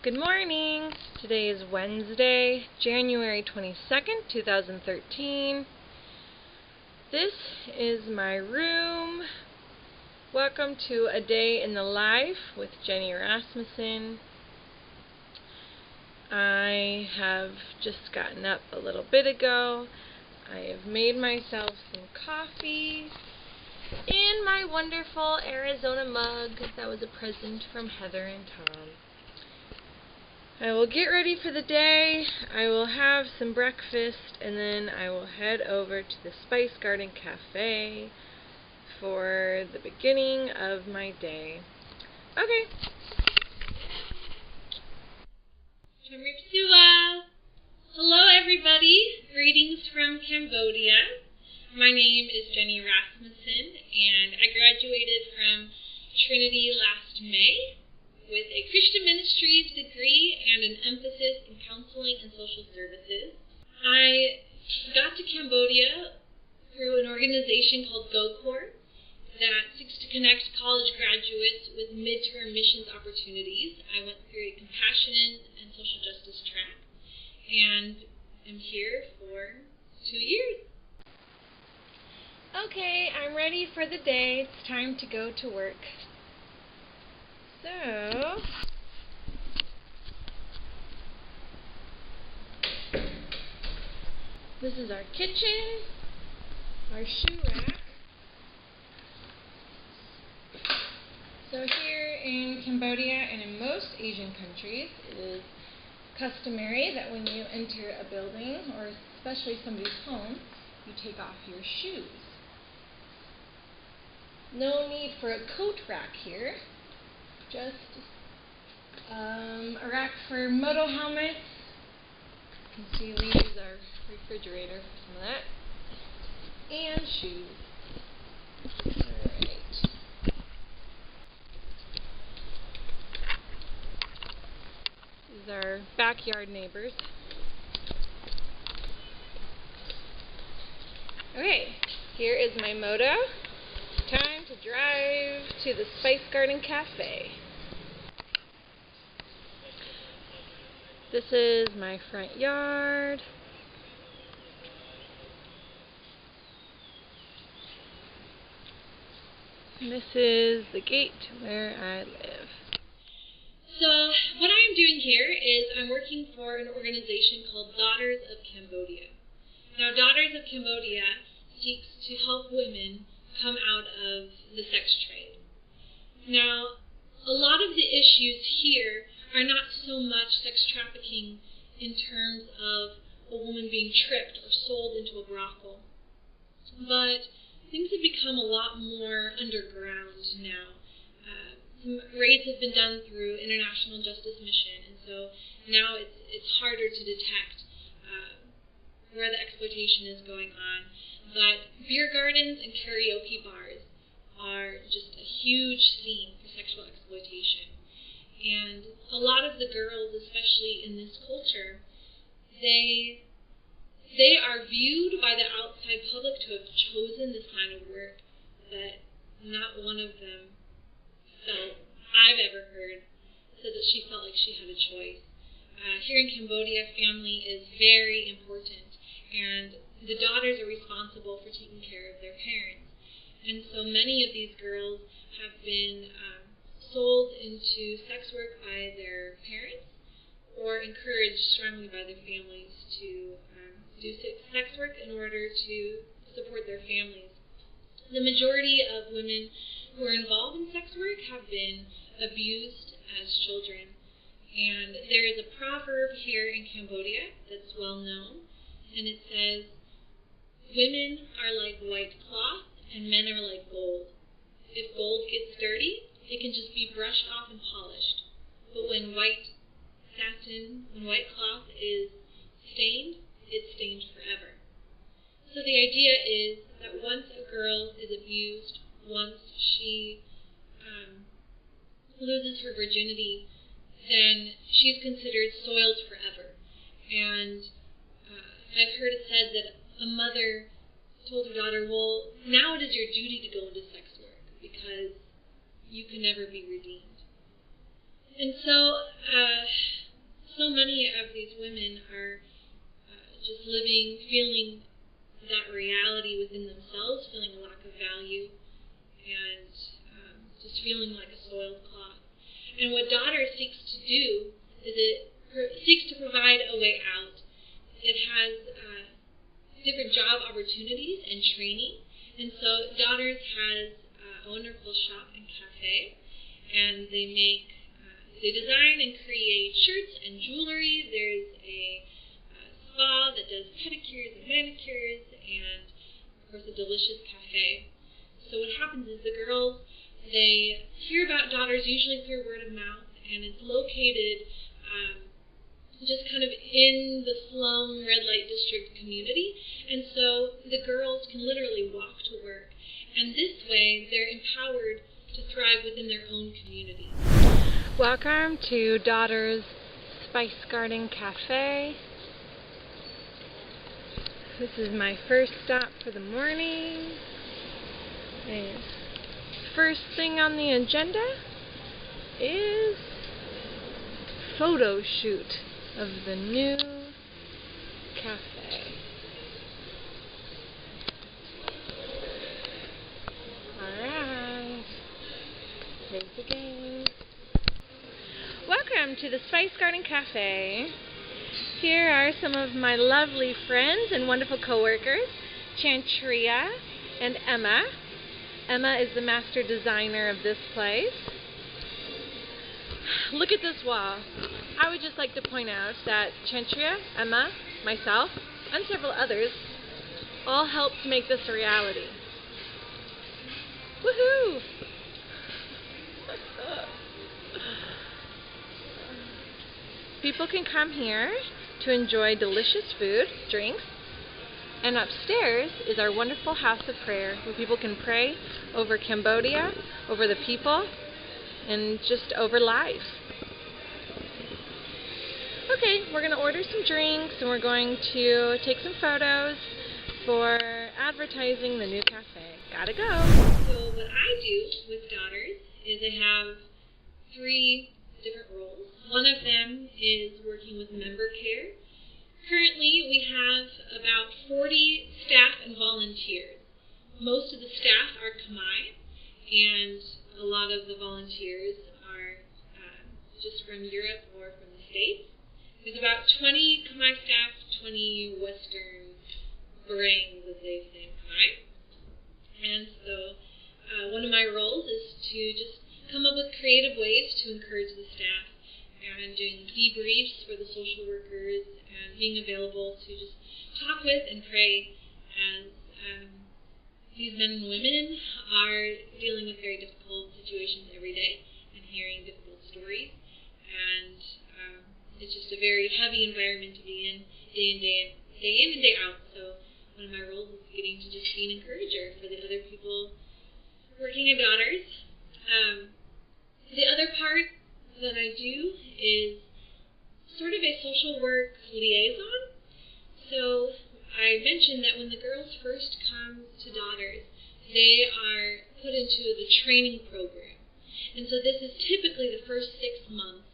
Good morning. Today is Wednesday, January 22nd, 2013. This is my room. Welcome to a day in the life with Jenny Rasmussen. I have just gotten up a little bit ago. I have made myself some coffee in my wonderful Arizona mug that was a present from Heather and Tom. I will get ready for the day. I will have some breakfast and then I will head over to the Spice Garden Cafe for the beginning of my day. Okay. Hello everybody, greetings from Cambodia. My name is Jenny Rasmussen and I graduated from Trinity last May with a Christian Ministries degree and an emphasis in counseling and social services. I got to Cambodia through an organization called GoCorps that seeks to connect college graduates with midterm missions opportunities. I went through a compassion and social justice track and am here for 2 years. Okay, I'm ready for the day. It's time to go to work. So, this is our kitchen, our shoe rack. So here in Cambodia and in most Asian countries, it is customary that when you enter a building, or especially somebody's home, you take off your shoes. No need for a coat rack here. Just a rack for moto helmets. You can see we use our refrigerator for some of that. And shoes. Alright. These are our backyard neighbors. Okay, here is my moto. Time to drive to the Spice Garden Cafe. This is my front yard. And this is the gate to where I live. So what I am doing here is I'm working for an organization called Daughters of Cambodia. Now, Daughters of Cambodia seeks to help women come out of the sex trade. Now, a lot of the issues here are not so much sex trafficking in terms of a woman being tricked or sold into a brothel, but things have become a lot more underground now. Some raids have been done through International Justice Mission, and so now it's harder to detect where the exploitation is going on. But beer gardens and karaoke bars are just a huge scene for sexual exploitation. And a lot of the girls, especially in this culture, they are viewed by the outside public to have chosen this line of work, but not one of them I've ever heard said that she felt like she had a choice. Here in Cambodia, family is very important, and the daughters are responsible for taking care of their parents. And so many of these girls have been sold into sex work by their parents or encouraged strongly by their families to do sex work in order to support their families. The majority of women who are involved in sex work have been abused as children. And there is a proverb here in Cambodia that's well known, and it says, "Women are like white cloth and men are like gold. If gold gets dirty, it can just be brushed off and polished. But when white cloth is stained, it's stained forever." So the idea is that once a girl is abused, once she loses her virginity, then she's considered soiled forever. And I've heard it said that a mother told her daughter, well, now it is your duty to go into sex work because you can never be redeemed. And so so many of these women are just living, feeling that reality within themselves, feeling a lack of value, and just feeling like a soiled cloth. And what Daughters seeks to do is it seeks to provide a way out. It has different job opportunities and training. And so Daughters has a wonderful shop and cafe, and they design and create shirts and jewelry. There's a spa that does pedicures and manicures, and of course a delicious cafe. So what happens is the girls, they hear about Daughters usually through word of mouth, and it's located just kind of in the slum red light district community, and so the girls can literally walk to work, and this way they're empowered to thrive within their own community. Welcome to Daughters Spice Garden Cafe. This is my first stop for the morning. And first thing on the agenda is photo shoot of the new cafe. Alright, here's the game. Welcome to the Spice Garden Cafe. Here are some of my lovely friends and wonderful coworkers, Chantria and Emma. Emma is the master designer of this place. Look at this wall. I would just like to point out that Chantria, Emma, myself, and several others all helped make this a reality. Woohoo! People can come here to enjoy delicious food, drinks, and upstairs is our wonderful house of prayer where people can pray over Cambodia, over the people, and just over life. Okay, we're going to order some drinks and we're going to take some photos for advertising the new cafe. Gotta go! So what I do with Daughters is I have 3 different roles. One of them is working with member care. Currently, we have about 40 staff and volunteers. Most of the staff are Khmer, and a lot of the volunteers are just from Europe or from the States. There's about 20 Khmer staff, 20 Western brains, as they say in Khmer. And so one of my roles is to just come up with creative ways to encourage the staff, and doing debriefs for the social workers, and being available to just talk with and pray as these men and women are dealing with very difficult situations every day and hearing difficult stories. And it's just a very heavy environment to be in, day in and day out. So one of my roles is getting to just be an encourager for the other people working at Daughters. The other part that I do is sort of a social work liaison. So I mentioned that when the girls first come to Daughters, they are put into the training program. And so this is typically the first 6 months,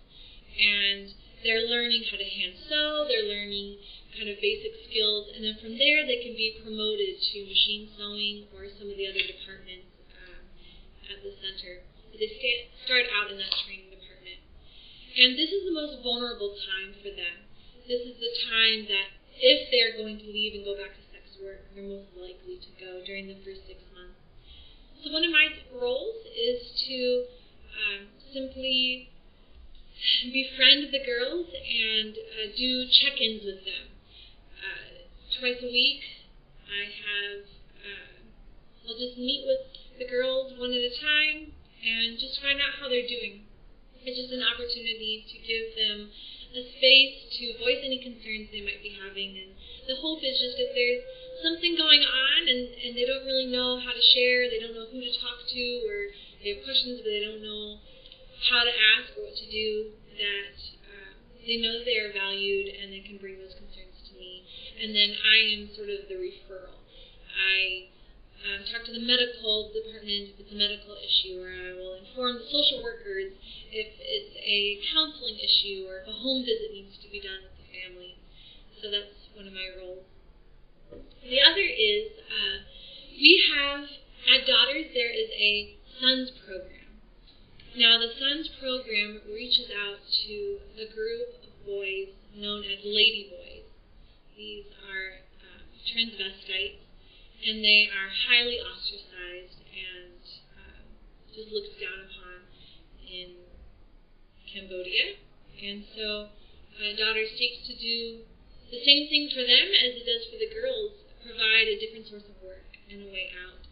and they're learning how to hand sew, they're learning kind of basic skills, and then from there they can be promoted to machine sewing or some of the other departments at the center. But they start out in that training department. And this is the most vulnerable time for them. This is the time that if they're going to leave and go back to sex work, they're most likely to go during the first 6 months. So one of my roles is to simply befriend the girls and do check-ins with them. Twice a week, I'll just meet with the girls one at a time and just find out how they're doing. It's just an opportunity to give them a space to voice any concerns they might be having. And the hope is just if there's something going on and they don't really know how to share, they don't know who to talk to, or they have questions but they don't know how to ask or what to do, that they know they are valued and they can bring those concerns to me. And then I am sort of the referral. I talk to the medical department if it's a medical issue, or I will inform inform the social workers if it's a counseling issue or if a home visit needs to be done with the family. So that's one of my roles. The other is we have, at Daughters, there is a Sons program. Now, the Sons program reaches out to a group of boys known as Lady Boys. These are transvestites, and they are highly ostracized and just looked down upon in Cambodia. And so Daughters seeks to do the same thing for them as it does for the girls, provide a different source of work and a way out,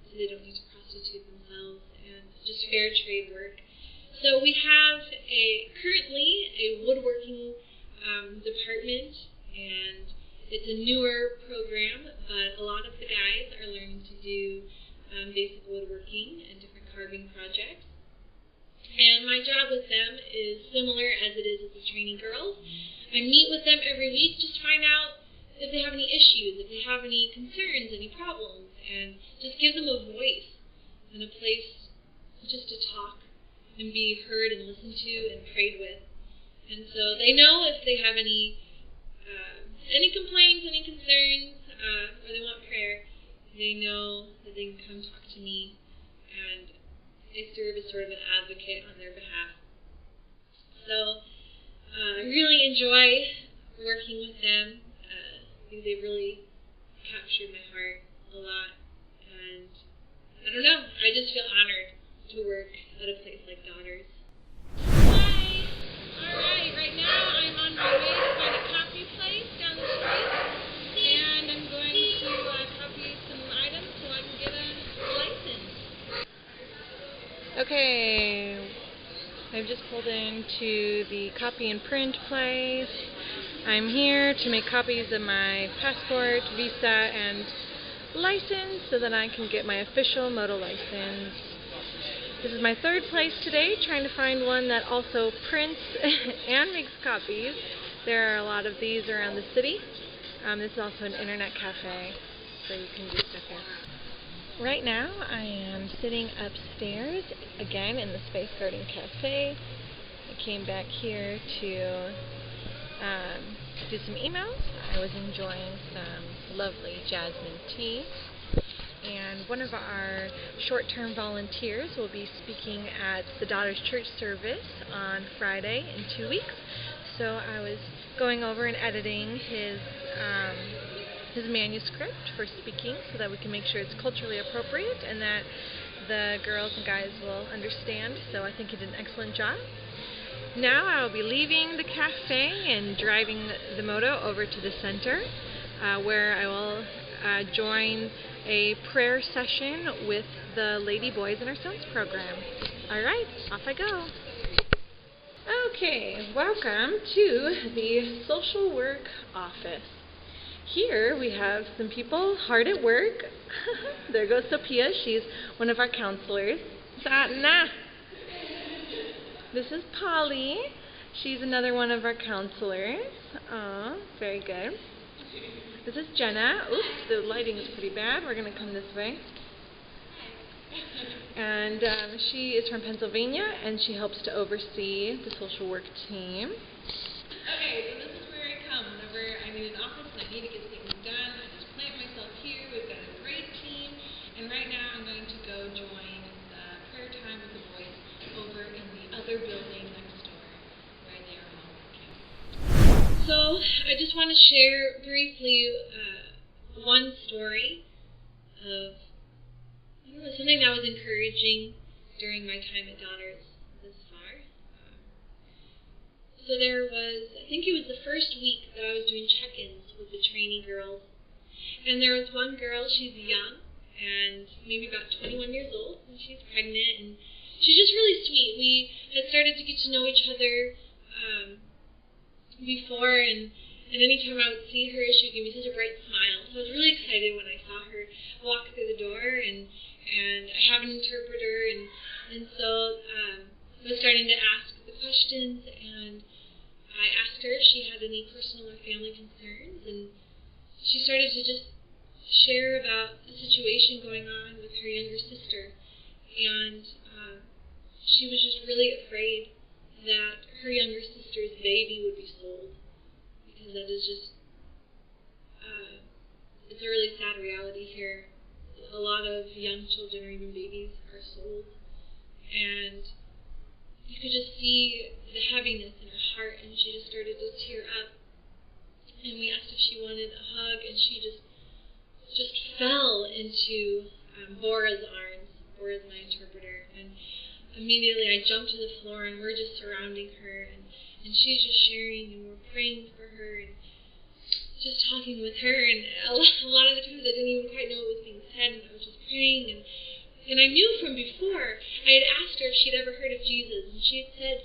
so they don't need to prostitute themselves, and just fair trade work. So we have currently a woodworking department, and it's a newer program, but a lot of the guys are learning to do basic woodworking and different carving projects. And my job with them is similar as it is with the training girls. I meet with them every week just to find out if they have any issues, if they have any concerns, any problems, and just give them a voice and a place just to talk and be heard and listened to and prayed with. And so they know if they have any complaints, any concerns, or they want prayer, they know that they can come talk to me, and I serve as sort of an advocate on their behalf. So I really enjoy working with them. I think they really captured my heart a lot, and I don't know, I just feel honored to work at a place like Daughters. Hi! Alright, right now I'm on my way to find a coffee place down the street, and I'm going to copy some items so I can get a license. Okay, I've just pulled into the copy and print place. I'm here to make copies of my passport, visa, and license so that I can get my official moto license. This is my third place today, trying to find one that also prints and makes copies. There are a lot of these around the city. This is also an internet cafe, so you can do stuff here. Right now, I am sitting upstairs, again, in the Space Garden Cafe. I came back here to do some emails. I was enjoying some lovely jasmine tea. And one of our short-term volunteers will be speaking at the Daughters Church service on Friday in 2 weeks. So I was going over and editing his manuscript for speaking so that we can make sure it's culturally appropriate and that the girls and guys will understand. So I think he did an excellent job. Now I will be leaving the cafe and driving the moto over to the center where I will join a prayer session with the Lady Boys in our Sons program. Alright, off I go. Okay, welcome to the social work office. Here we have some people hard at work. There goes Sophia, she's one of our counselors. Satna. This is Polly. She's another one of our counselors. Oh, very good. This is Jenna. Oops, the lighting is pretty bad. We're going to come this way. And she is from Pennsylvania, and she helps to oversee the social work team. Okay, so this is where I come. Whenever I'm in an office and I need to get things done, I just plant myself here. We've got a great team. And right now I'm going to go join the prayer time with the boys over in the other building next door, where they are home. So I just want to share briefly one story of something that was encouraging during my time at Daughters this far. So there was, I think it was the first week that I was doing check-ins with the trainee girls, and there was one girl, she's young, and maybe about 21 years old, and she's pregnant, and she's just really sweet. We had started to get to know each other before, and anytime I would see her, she would give me such a bright smile. So I was really excited when I saw her walk through the door, and I have an interpreter, and so I was starting to ask the questions, and I asked her if she had any personal or family concerns, and she started to just share about the situation going on with her younger sister. and she was just really afraid that her younger sister's baby would be sold, because that is just, it's a really sad reality here. A lot of young children or even babies are sold, and you could just see the heaviness in her heart, and she just started to tear up. And we asked if she wanted a hug, and she just fell into Bora's arms. Bora's my interpreter, and immediately I jumped to the floor, and we're just surrounding her, and she's just sharing, and we're praying for her, and just talking with her, and a lot of the times I didn't even quite know what was being said, and I was just praying, and I knew from before, I had asked her if she'd ever heard of Jesus, and she had said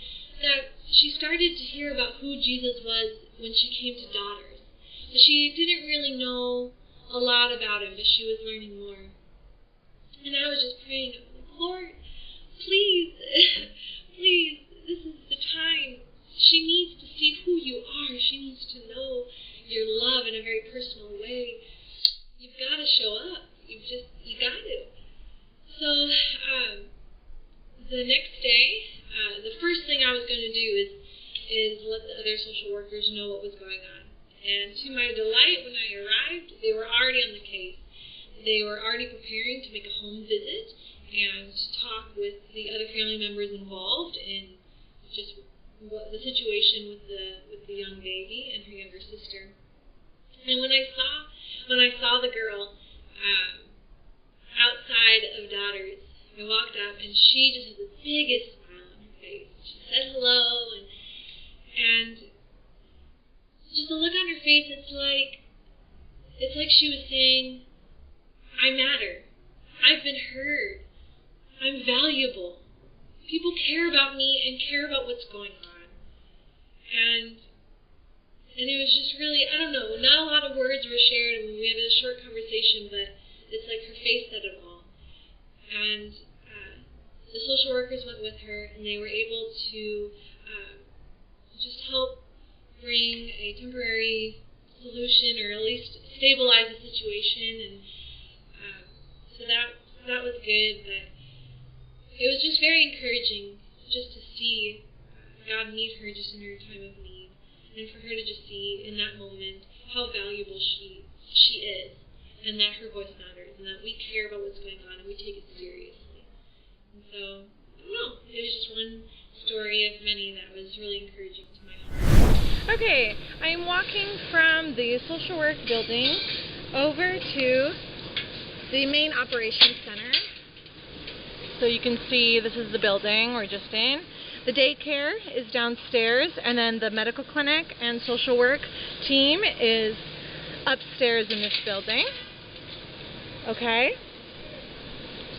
that she started to hear about who Jesus was when she came to Daughters. But she didn't really know a lot about him, but she was learning more. And I was just praying, I was like, Lord, please, please, this is the time. She needs to see who you are. She needs to know your love in a very personal way. You've got to show up. You got to. So, the next day, the first thing I was going to do is let the other social workers know what was going on. And to my delight, when I arrived, they were already on the case. They were already preparing to make a home visit and talk with the other family members involved in just what the situation with the young baby and her younger sister. And when I saw the girl outside of Daughters, I walked up, and she just had the biggest smile on her face. She said hello, and just the look on her face, it's like she was saying, I matter. I've been heard. I'm valuable. People care about me and care about what's going on. And it was just really, I don't know, not a lot of words were shared, and we had a short conversation, but it's like her face said it all. And the social workers went with her, and they were able to just help bring a temporary solution, or at least stabilize the situation. And so that was good. But it was just very encouraging just to see God meet her just in her time of need, and for her to just see in that moment how valuable she is, and that her voice matters, and that we care about what's going on, and we take it seriously. And so, I don't know, it was just one story of many that was really encouraging to my heart. Okay, I'm walking from the social work building over to the main operations center. So you can see this is the building we're just in. The daycare is downstairs, and then the medical clinic and social work team is upstairs in this building. Okay?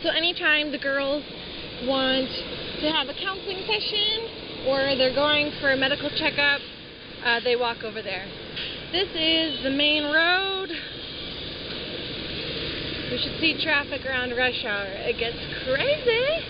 So anytime the girls want to have a counseling session or they're going for a medical checkup, they walk over there. This is the main road. You should see traffic around rush hour. It gets crazy.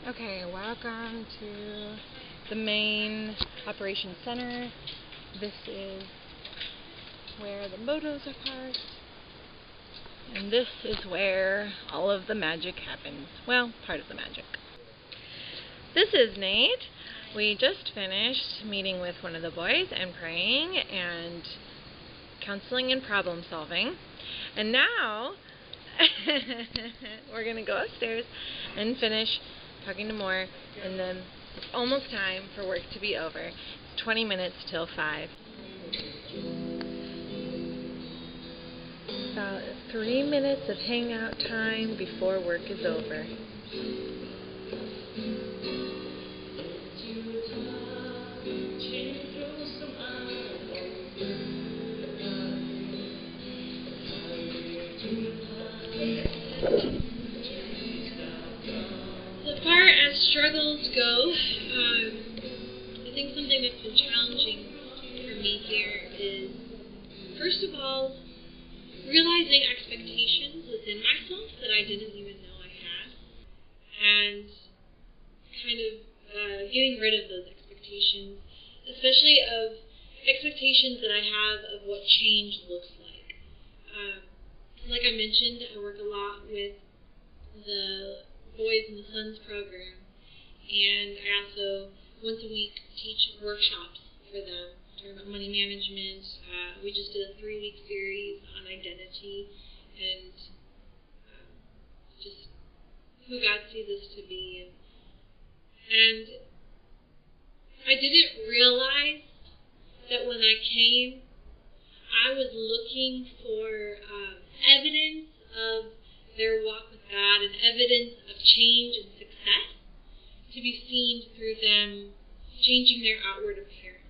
Okay, welcome to the main operations center. This is where the motos are parked, and this is where all of the magic happens. Well, part of the magic. This is Nate. We just finished meeting with one of the boys and praying and counseling and problem solving, and now we're going to go upstairs and finish talking to more, and then it's almost time for work to be over. It's 20 minutes till 5. About 3 minutes of hangout time before work is over. struggles go, I think something that's been challenging for me here is, first of all, realizing expectations within myself that I didn't even know I had, and kind of getting rid of those expectations, especially of expectations that I have of what change looks like. Like I mentioned, I work a lot with the Boys and the Sons program, and I also once a week teach workshops for them, talking about money management. We just did a 3-week series on identity and just who God sees us to be. And I didn't realize that when I came, I was looking for evidence of their walk with God and evidence of change and success to be seen through them changing their outward appearance.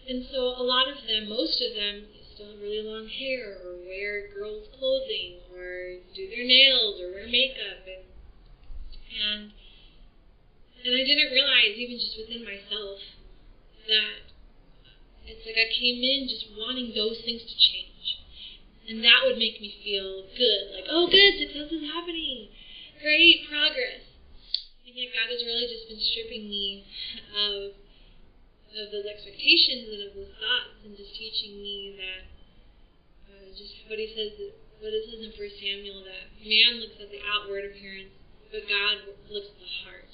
And so a lot of them, most of them, still have really long hair or wear girls' clothing or do their nails or wear makeup. And I didn't realize, even just within myself, that it's like I came in just wanting those things to change. And that would make me feel good. Like, oh, good, success is happening. Great, progress. And yet God has really just been stripping me of those expectations and of those thoughts and just teaching me that just what it says in 1 Samuel, that man looks at the outward appearance, but God looks at the heart.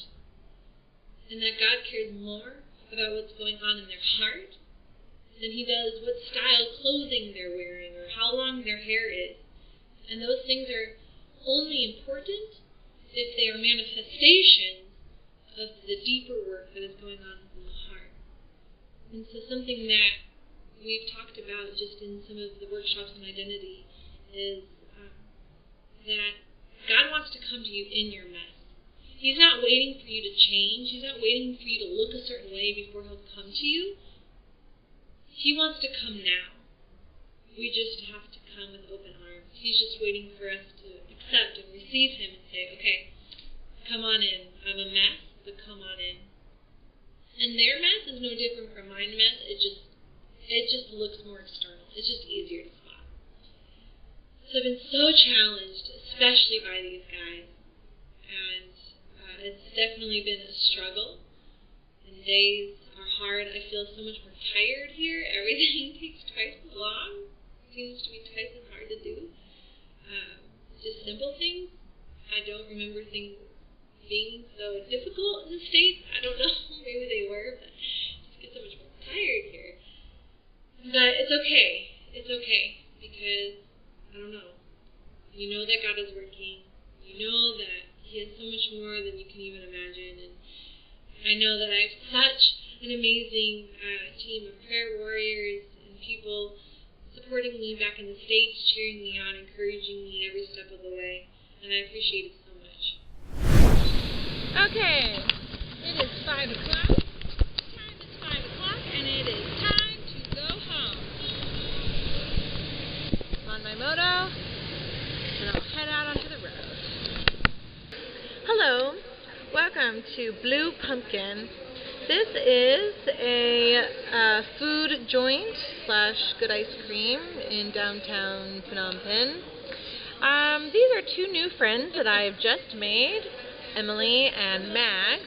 And that God cares more about what's going on in their heart than he does what style clothing they're wearing or how long their hair is. And those things are only important if they are manifestations of the deeper work that is going on in the heart. And so something that we've talked about just in some of the workshops on identity is that God wants to come to you in your mess. He's not waiting for you to change. He's not waiting for you to look a certain way before he'll come to you. He wants to come now. We just have to come with open arms. He's just waiting for us to accept and receive him and say, okay, come on in. I'm a mess, but come on in. And their mess is no different from my mess. It just looks more external. It's just easier to spot. So I've been so challenged, especially by these guys. And it's definitely been a struggle. And days are hard. I feel so much more tired here. Everything takes twice as long. Seems to be twice as hard to do. Just simple things. I don't remember things being so difficult in the States. I don't know. Maybe they were, but I just get so much more tired here. But it's okay. It's okay. Because, I don't know. You know that God is working. You know that he has so much more than you can even imagine. And I know that I have such an amazing team of prayer warriors and people supporting me back in the States, cheering me on, encouraging me every step of the way. And I appreciate it so much. Okay, it is 5 o'clock. Time is 5 o'clock, and it is time to go home. I'm on my moto, and I'll head out onto the road. Hello, welcome to Blue Pumpkin. This is a food joint / good ice cream in downtown Phnom Penh. These are two new friends that I've just made, Emily and Max,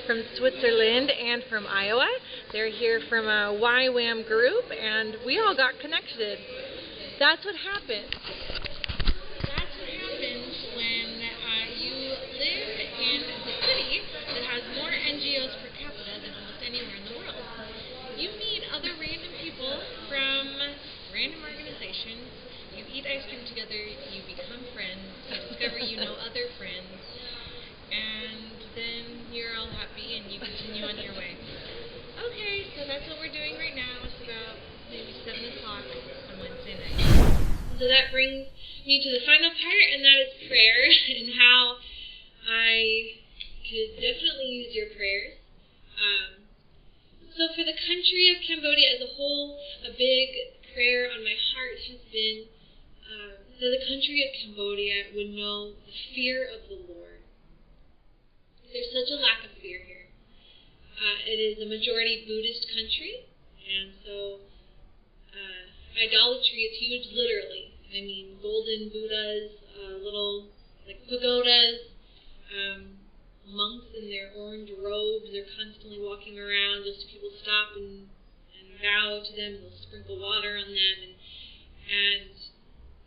from Switzerland and from Iowa. They're here from a YWAM group, and we all got connected. That's what happens. That's what happens when you live in a city that has more NGOs per capita than almost anywhere in the world. You meet other random people from random organizations. You eat ice cream together, you become friends, you discover you know other friends, and then you're all happy and you continue on your way. Okay, so that's what we're doing right now. It's about maybe 7 o'clock on Wednesday night. So that brings me to the final part, and that is prayer, and how I could definitely use your prayers. So for the country of Cambodia as a whole, a big prayer on my heart has been that the country of Cambodia would know the fear of the Lord. There's such a a lack of fear here. It is a majority Buddhist country, and so idolatry is huge, literally. I mean, golden Buddhas, little like pagodas, monks in their orange robes are constantly walking around just so people stop and bow to them. They'll sprinkle water on them, and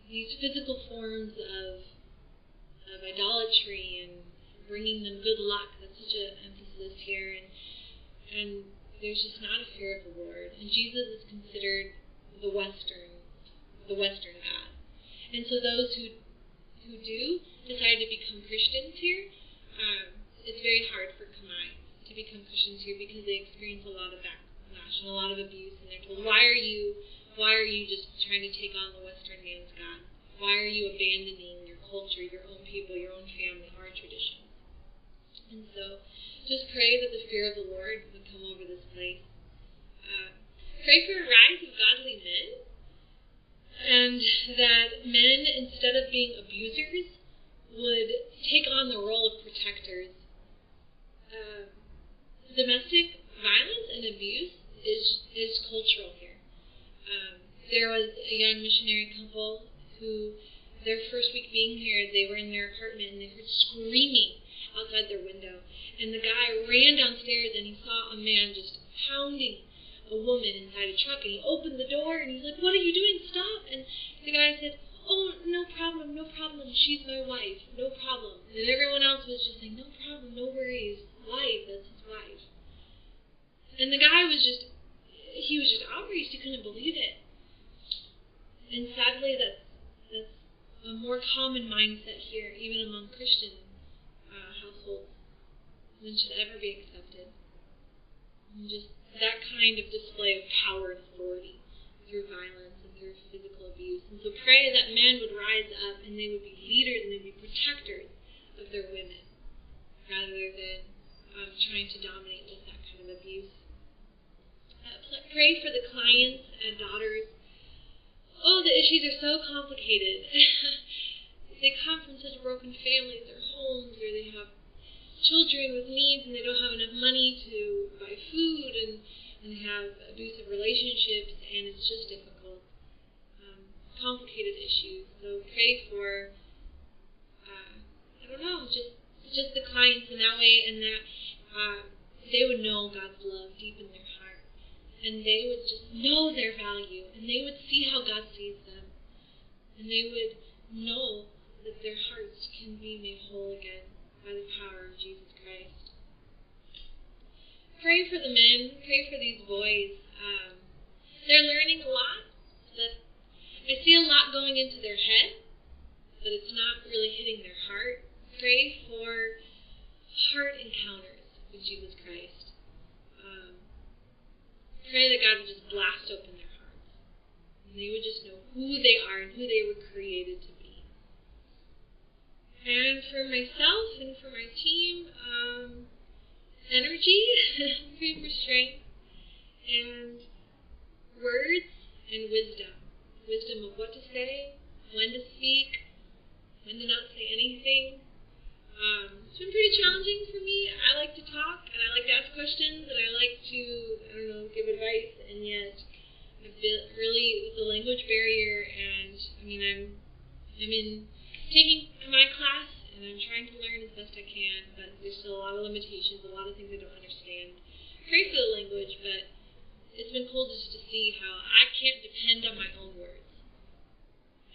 these physical forms of idolatry and bringing them good luck. That's such an emphasis here, and there's just not a fear of the Lord. And Jesus is considered the Western God. And so those who do decide to become Christians here, it's very hard for Khmer to become Christians here because they experience a lot of backlash and a lot of abuse, and they're told, why are you just trying to take on the Western man's God? Why are you abandoning your culture, your own people, your own family, our traditions? And so just pray that the fear of the Lord would come over this place. Pray for a rise of godly men, and that men, instead of being abusers, would take on the role of protectors. Domestic violence and abuse is cultural here. There was a young missionary couple who, their first week being here, they were in their apartment and they heard screaming outside their window. And the guy ran downstairs and he saw a man just pounding a woman inside a truck, and he opened the door and he's like, "What are you doing? Stop!" And the guy said, "Oh, no problem, she's my wife, no problem." And everyone else was just saying, "No problem, no worries, wife, that's his wife." And the guy was just outraged, he couldn't believe it. And sadly, that's a more common mindset here, even among Christian households, than should ever be accepted. And just that kind of display of power and authority through violence and through physical abuse. And so pray that men would rise up and they would be leaders and they'd be protectors of their women rather than trying to dominate with that kind of abuse. Pray for the clients and daughters. Oh, the issues are so complicated. They come from such broken families or homes, or they have children with needs and they don't have enough money to buy food, and they have abusive relationships, and it's just difficult. Complicated issues. So pray for, just the clients in that way, and that they would know God's love deep in their heart, and they would just know their value, and they would see how God sees them, and they would know that their hearts can be made whole again by the power of Jesus Christ. Pray for the men. Pray for these boys. They're learning a lot. But I see a lot going into their head, but it's not really hitting their heart. Pray for heart encounters with Jesus Christ. Pray that God would just blast open their hearts, and they would just know who they are and who they were created to be. And for myself and for my team, energy, pray for strength, and words and wisdom. Wisdom of what to say, when to speak, when to not say anything. It's been pretty challenging for me. I like to talk, and I like to ask questions, and I like to, give advice, and yet I feel really with the language barrier, and I'm taking my class, and I'm trying to learn as best I can, but there's still a lot of limitations, a lot of things I don't understand. Pray for the language, but it's been cool just to see how I can't depend on my own words.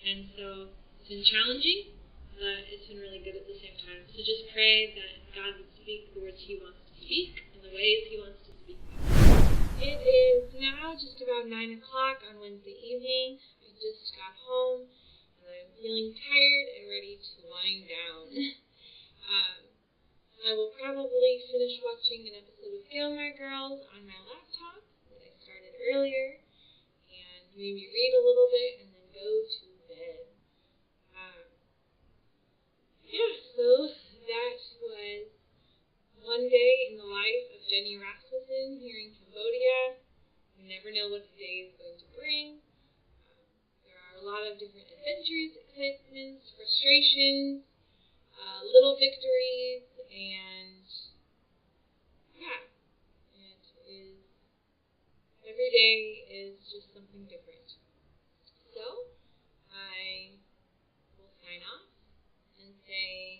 And so it's been challenging, but it's been really good at the same time. So just pray that God would speak the words He wants to speak and the ways He wants to speak them. It is now just about 9 o'clock on Wednesday evening. I just got home, and I'm feeling tired and ready to wind down. I will probably finish watching an episode of Gilmore Girls on my laptop that I started earlier, and maybe read a little bit and then go to bed. So that was one day in the life of Jenny Rasmussen here in Cambodia. You never know what the day is going to bring. There are a lot of different adventures, excitements, frustrations, little victories, and day is just something different. So I will sign off and say